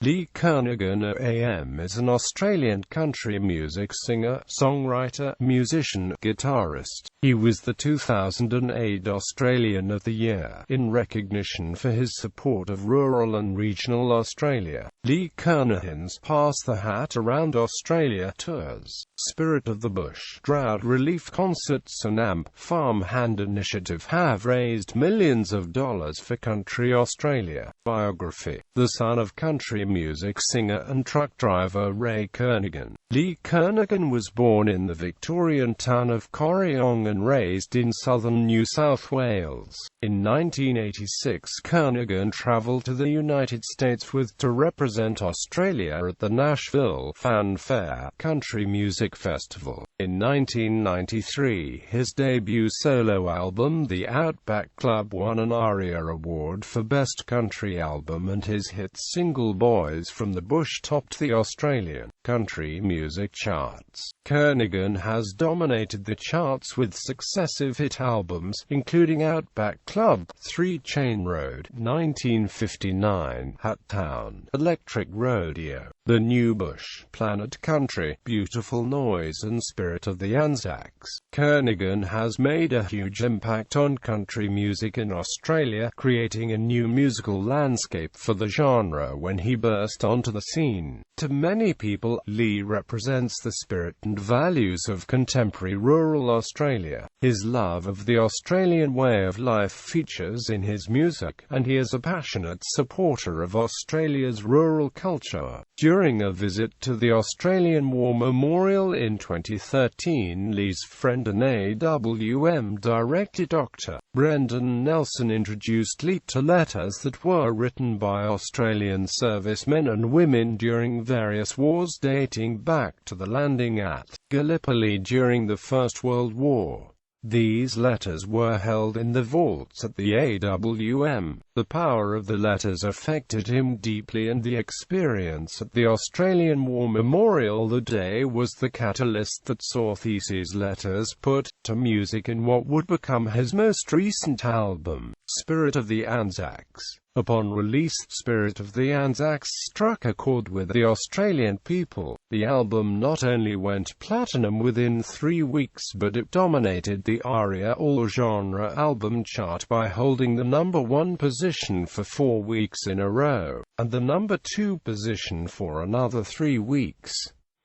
Lee Kernaghan OAM is an Australian country music singer, songwriter, musician, guitarist. He was the 2008 Australian of the Year, in recognition for his support of rural and regional Australia. Lee Kernaghan's Pass the Hat Around Australia tours, Spirit of the Bush, drought relief concerts and AMP Farmhand initiative have raised millions of dollars for Country Australia. Biography: the son of country music singer and truck driver Ray Kernaghan, Lee Kernaghan was born in the Victorian town of Kernaghan and raised in southern New South Wales. In 1986, Kernaghan travelled to the United States to represent Australia at the Nashville Fanfare Country Music Festival. In 1993, his debut solo album, The Outback Club, won an ARIA Award for Best Country Album, and his hit single Boys from the Bush topped the Australian country music charts. Kernaghan has dominated the charts with successive hit albums, including Outback Club, 3 Chain Road, 1959, Hat Town, Electric Rodeo, The New Bush, Planet Country, Beautiful Noise and Spirit of the Anzacs. Kernaghan has made a huge impact on country music in Australia, creating a new musical landscape for the genre when he burst onto the scene. To many people, Lee represents the spirit and values of contemporary rural Australia. His love of the Australian way of life features in his music, and he is a passionate supporter of Australia's rural culture. During a visit to the Australian War Memorial in 2013, Lee's friend and AWM director Dr. Brendan Nelson introduced Lee to letters that were written by Australian servicemen and women during various wars dating back to the landing at Gallipoli during the First World War. These letters were held in the vaults at the AWM. The power of the letters affected him deeply, and the experience at the Australian War Memorial that day was the catalyst that saw These's letters put to music in what would become his most recent album, Spirit of the Anzacs. Upon release, Spirit of the Anzacs struck a chord with the Australian people. The album not only went platinum within 3 weeks, but it dominated the ARIA All-Genre Album chart by holding the #1 position for 4 weeks in a row, and the #2 position for another 3 weeks,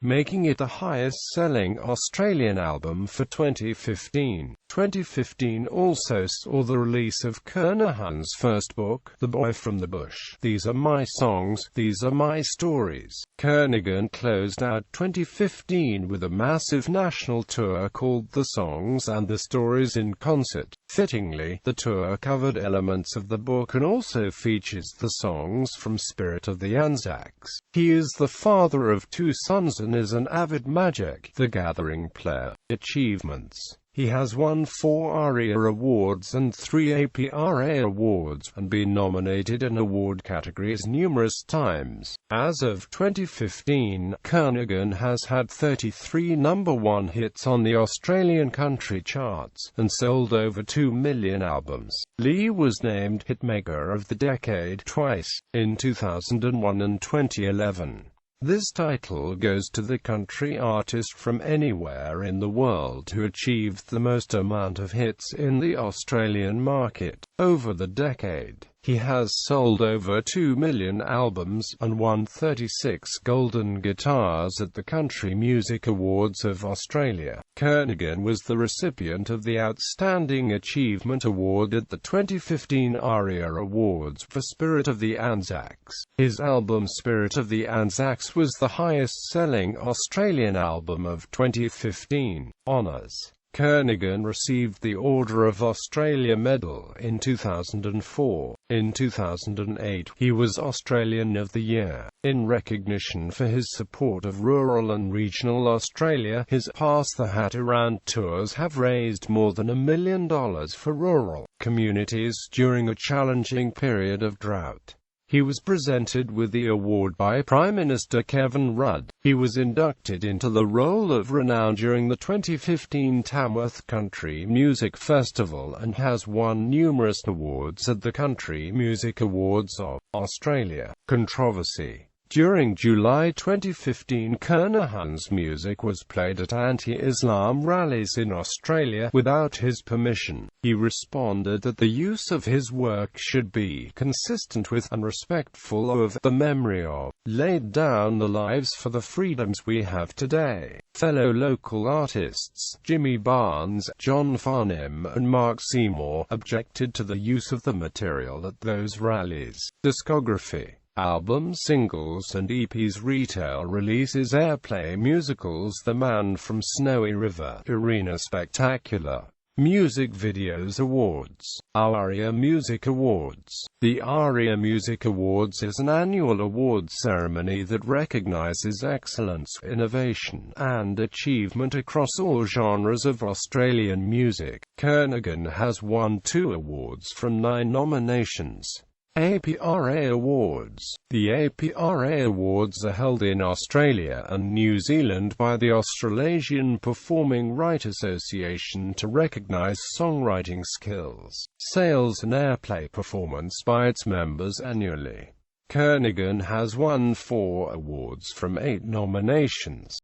making it the highest-selling Australian album for 2015. 2015 also saw the release of Kernaghan's first book, The Boy from the Bush. These are my songs, these are my stories. Kernaghan closed out 2015 with a massive national tour called The Songs and the Stories in Concert. Fittingly, the tour covered elements of the book and also features the songs from Spirit of the Anzacs. He is the father of 2 sons and is an avid Magic: The Gathering player. Achievements: he has won 4 ARIA Awards and 3 APRA Awards, and been nominated in award categories numerous times. As of 2015, Kernaghan has had 33 #1 hits on the Australian country charts, and sold over 2 million albums. Lee was named Hitmaker of the Decade twice, in 2001 and 2011. This title goes to the country artist from anywhere in the world who achieved the most amount of hits in the Australian market. Over the decade, he has sold over 2 million albums, and won 36 Golden Guitars at the Country Music Awards of Australia. Kernaghan was the recipient of the Outstanding Achievement Award at the 2015 ARIA Awards for Spirit of the Anzacs. His album Spirit of the Anzacs was the highest-selling Australian album of 2015. Honours: Kernaghan received the Order of Australia Medal in 2004. In 2008, he was Australian of the Year. In recognition for his support of rural and regional Australia, his Pass the Hat Around tours have raised more than $1 million for rural communities during a challenging period of drought. He was presented with the award by Prime Minister Kevin Rudd. He was inducted into the Roll of Renown during the 2015 Tamworth Country Music Festival and has won numerous awards at the Country Music Awards of Australia. Controversy: During July 2015, Kernaghan's music was played at anti-Islam rallies in Australia without his permission. He responded that the use of his work should be consistent with and respectful of the memory of, laid down the lives for the freedoms we have today. Fellow local artists Jimmy Barnes, John Farnham and Mark Seymour objected to the use of the material at those rallies. Discography: albums, singles and EPs, retail releases, airplay, musicals, The Man from Snowy River, Arena Spectacular. Music Videos Awards. ARIA Music Awards. The ARIA Music Awards is an annual awards ceremony that recognizes excellence, innovation, and achievement across all genres of Australian music. Kernaghan has won 2 awards from 9 nominations. APRA Awards. The APRA Awards are held in Australia and New Zealand by the Australasian Performing Right Association to recognise songwriting skills, sales and airplay performance by its members annually. Kernaghan has won 4 awards from 8 nominations.